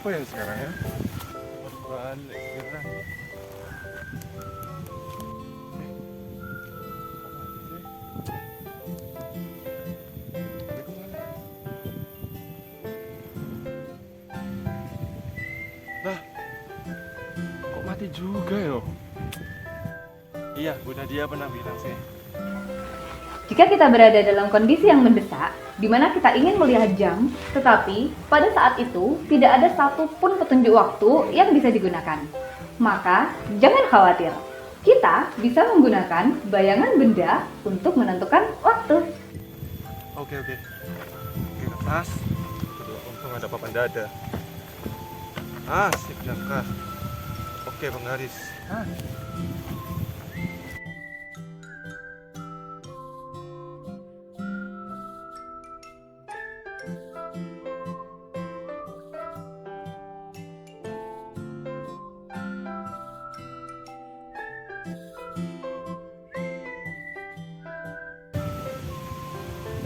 apa ya sekarang ya? Balik kira. Lah, kok mati juga yo? Iya, Bunda dia pernah bilang sih. Jika kita berada dalam kondisi yang mendesak, di mana kita ingin melihat jam, tetapi pada saat itu tidak ada satupun petunjuk waktu yang bisa digunakan, maka jangan khawatir. Kita bisa menggunakan bayangan benda untuk menentukan waktu. Oke. Oke, ke tas. Aduh, untung ada papan dada. Sip jangka. Oke, penggaris.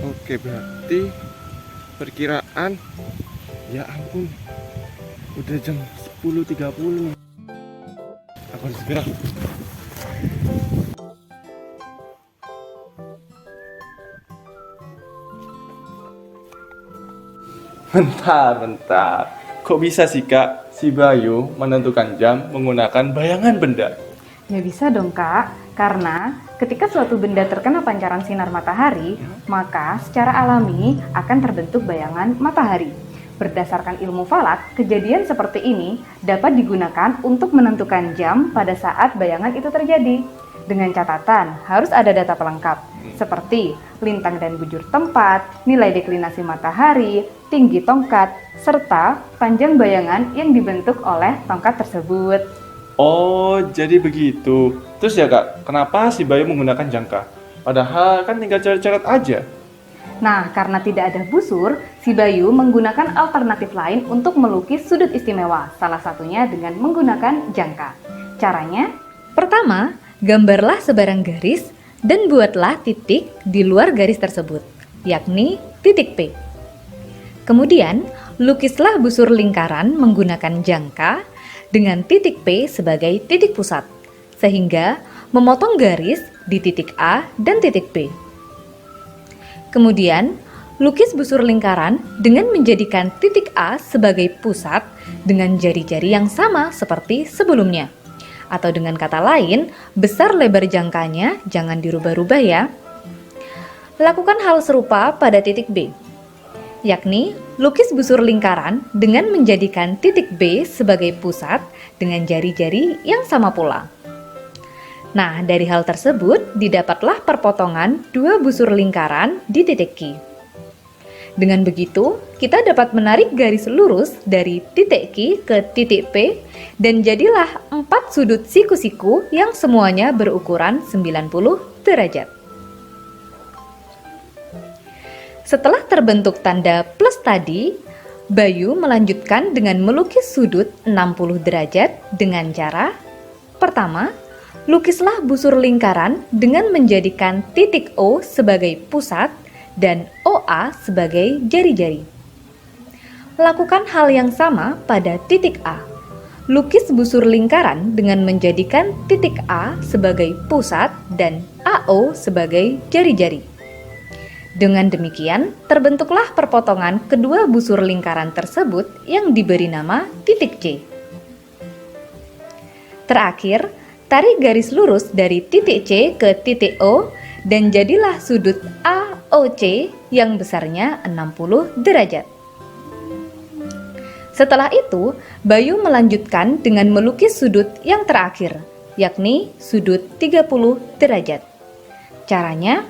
Oke, berarti perkiraan, ya ampun, udah jam 10.30 nih. Aku harus segera. Bentar. Kok bisa sih Kak, si Bayu menentukan jam menggunakan bayangan benda? Ya bisa dong Kak, karena ketika suatu benda terkena pancaran sinar matahari, maka secara alami akan terbentuk bayangan matahari. Berdasarkan ilmu falak, kejadian seperti ini dapat digunakan untuk menentukan jam pada saat bayangan itu terjadi. Dengan catatan, harus ada data pelengkap, seperti lintang dan bujur tempat, nilai deklinasi matahari, tinggi tongkat, serta panjang bayangan yang dibentuk oleh tongkat tersebut. Oh, jadi begitu. Terus ya Kak, kenapa si Bayu menggunakan jangka? Padahal kan tinggal coret-coret aja. Nah, karena tidak ada busur, si Bayu menggunakan alternatif lain untuk melukis sudut istimewa, salah satunya dengan menggunakan jangka. Caranya, pertama, gambarlah sebarang garis dan buatlah titik di luar garis tersebut, yakni titik P. Kemudian, lukislah busur lingkaran menggunakan jangka dengan titik P sebagai titik pusat, sehingga memotong garis di titik A dan titik P. Kemudian, lukis busur lingkaran dengan menjadikan titik A sebagai pusat dengan jari-jari yang sama seperti sebelumnya. Atau dengan kata lain, besar lebar jangkanya jangan dirubah-rubah ya. Lakukan hal serupa pada titik B, yakni lukis busur lingkaran dengan menjadikan titik B sebagai pusat dengan jari-jari yang sama pula. Nah, dari hal tersebut didapatlah perpotongan dua busur lingkaran di titik Q. Dengan begitu, kita dapat menarik garis lurus dari titik Q ke titik P dan jadilah 4 sudut siku-siku yang semuanya berukuran 90 derajat. Setelah terbentuk tanda plus tadi, Bayu melanjutkan dengan melukis sudut 60 derajat dengan cara pertama, lukislah busur lingkaran dengan menjadikan titik O sebagai pusat dan OA sebagai jari-jari. Lakukan hal yang sama pada titik A. Lukis busur lingkaran dengan menjadikan titik A sebagai pusat dan AO sebagai jari-jari. Dengan demikian, terbentuklah perpotongan kedua busur lingkaran tersebut yang diberi nama titik C. Terakhir, tarik garis lurus dari titik C ke titik O dan jadilah sudut AOC yang besarnya 60 derajat. Setelah itu, Bayu melanjutkan dengan melukis sudut yang terakhir, yakni sudut 30 derajat. Caranya,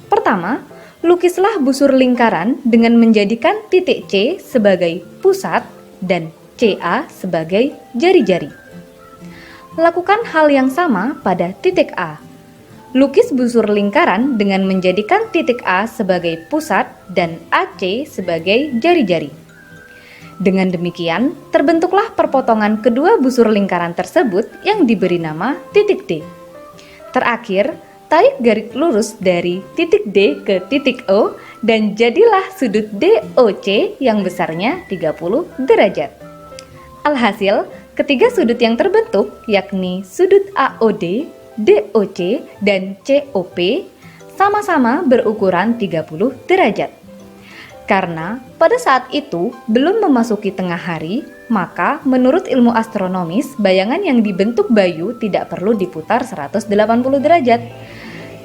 pertama, lukislah busur lingkaran dengan menjadikan titik C sebagai pusat dan CA sebagai jari-jari. Lakukan hal yang sama pada titik A. Lukis busur lingkaran dengan menjadikan titik A sebagai pusat dan AC sebagai jari-jari. Dengan demikian, terbentuklah perpotongan kedua busur lingkaran tersebut yang diberi nama titik D. Terakhir, tarik garis lurus dari titik D ke titik O dan jadilah sudut DOC yang besarnya 30 derajat. Alhasil, ketiga sudut yang terbentuk, yakni sudut AOD, DOC, dan COP, sama-sama berukuran 30 derajat. Karena pada saat itu belum memasuki tengah hari, maka menurut ilmu astronomis, bayangan yang dibentuk Bayu tidak perlu diputar 180 derajat.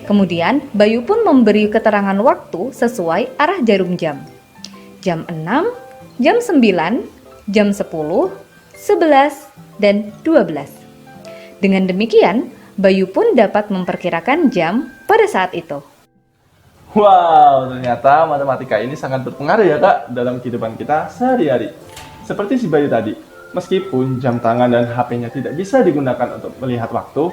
Kemudian, Bayu pun memberi keterangan waktu sesuai arah jarum jam. Jam 6, jam 9, jam 10, 11, dan 12. Dengan demikian, Bayu pun dapat memperkirakan jam pada saat itu. Wow, ternyata matematika ini sangat berpengaruh ya Kak dalam kehidupan kita sehari-hari. Seperti si Bayu tadi, meskipun jam tangan dan HP-nya tidak bisa digunakan untuk melihat waktu,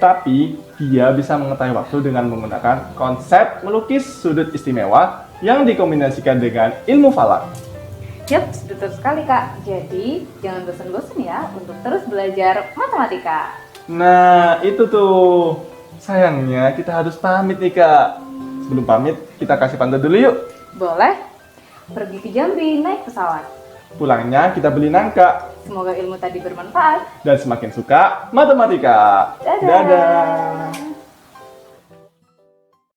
tapi dia bisa mengetahui waktu dengan menggunakan konsep melukis sudut istimewa yang dikombinasikan dengan ilmu falak. Yap, betul sekali Kak. Jadi, jangan bosan-bosan ya untuk terus belajar matematika. Nah, itu tuh. Sayangnya kita harus pamit nih Kak. Sebelum pamit, kita kasih pantun dulu yuk. Boleh? Pergi ke Jambi naik pesawat. Pulangnya kita beli nangka. Semoga ilmu tadi bermanfaat. Dan semakin suka matematika. Dadah. Dadah.